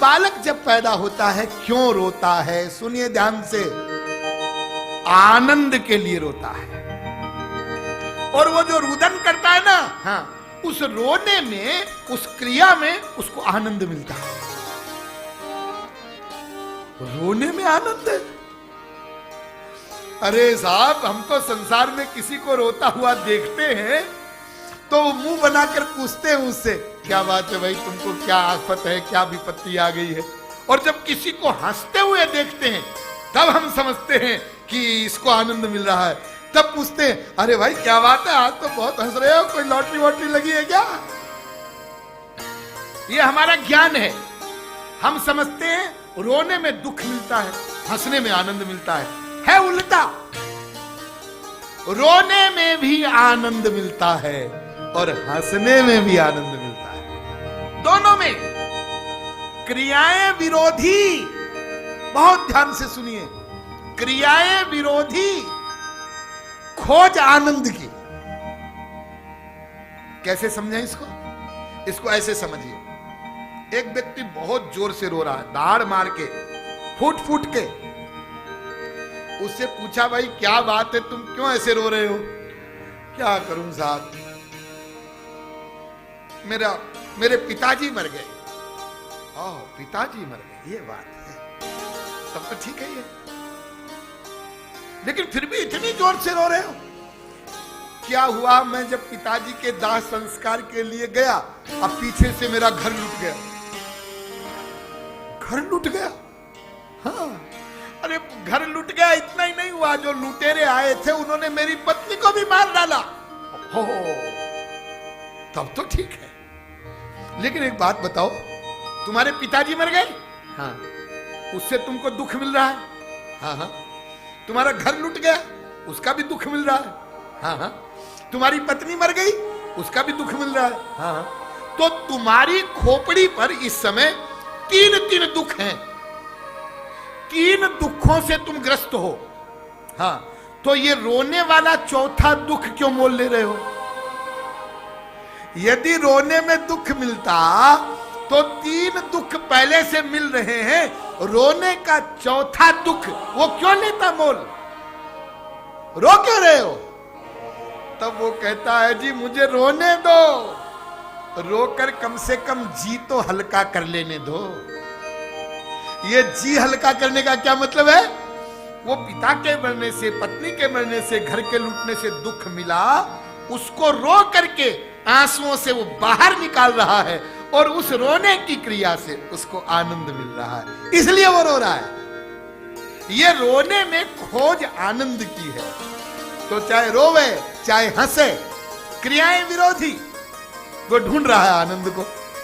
बालक जब पैदा होता है क्यों रोता है? सुनिए ध्यान से, आनंद के लिए रोता है। और वो जो रुदन करता है ना, हाँ, उस रोने में, उस क्रिया में उसको आनंद मिलता है। रोने में आनंद है। अरे साहब, हम तो संसार में किसी को रोता हुआ देखते हैं तो मुंह बनाकर पूछते हैं उससे, क्या बात है भाई, तुमको क्या आफत है, क्या विपत्ति आ गई है? और जब किसी को हंसते हुए देखते हैं तब हम समझते हैं कि इसको आनंद मिल रहा है। तब पूछते हैं, अरे भाई क्या बात है, आज तो बहुत हंस रहे हो, कोई लॉटरी वॉटरी लगी है क्या? ये हमारा ज्ञान है। हम समझते हैं रोने में दुख मिलता है, हंसने में आनंद मिलता है उल्टा। रोने में भी आनंद मिलता है और हंसने में भी आनंद मिलता है, दोनों में। क्रियाएं विरोधी, बहुत ध्यान से सुनिए, क्रियाएं विरोधी, खोज आनंद की। कैसे समझें इसको? इसको ऐसे समझिए, एक व्यक्ति बहुत जोर से रो रहा है, दाढ़ मार के, फूट फूट के। उससे पूछा, भाई क्या बात है, तुम क्यों ऐसे रो रहे हो? क्या करूं साहब, मेरे पिताजी मर गए। ओह, पिताजी मर गए, ये बात है, तब तो ठीक है ये, लेकिन फिर भी इतनी जोर से रो रहे हो? क्या हुआ, मैं जब पिताजी के दाह संस्कार के लिए गया, अब पीछे से मेरा घर लूट गया। घर लूट गया? हाँ, अरे घर लूट गया, इतना ही नहीं हुआ, जो लुटेरे आए थे उन्होंने मेरी पत्नी को भी मार डाला। हो, तब तो ठीक है। लेकिन एक बात बताओ, तुम्हारे पिताजी मर गए, हाँ, उससे तुमको दुख मिल रहा है? हाँ हाँ। तुम्हारा घर लूट गया, उसका भी दुख मिल रहा है? हाँ हाँ। तुम्हारी पत्नी मर गई, उसका भी दुख मिल रहा है? हाँ हाँ। तो तुम्हारी खोपड़ी पर इस समय तीन दुख हैं, तीन दुखों से तुम ग्रस्त हो। हाँ, तो ये रोने वाला चौथा दुख क्यों मोल ले रहे हो? यदि रोने में दुख मिलता तो तीन दुख पहले से मिल रहे हैं, रोने का चौथा दुख वो क्यों लेता मोल? रो क्यों रहे हो? तब वो कहता है, जी मुझे रोने दो, रोकर कम से कम जी तो हल्का कर लेने दो। ये जी हल्का करने का क्या मतलब है? वो पिता के मरने से, पत्नी के मरने से, घर के लूटने से दुख मिला, उसको रो करके आंसुओं से वो बाहर निकाल रहा है, और उस रोने की क्रिया से उसको आनंद मिल रहा है, इसलिए वो रो रहा है। ये रोने में खोज आनंद की है। तो चाहे रोवे चाहे हंसे, क्रियाएं विरोधी, वो ढूंढ रहा है आनंद को।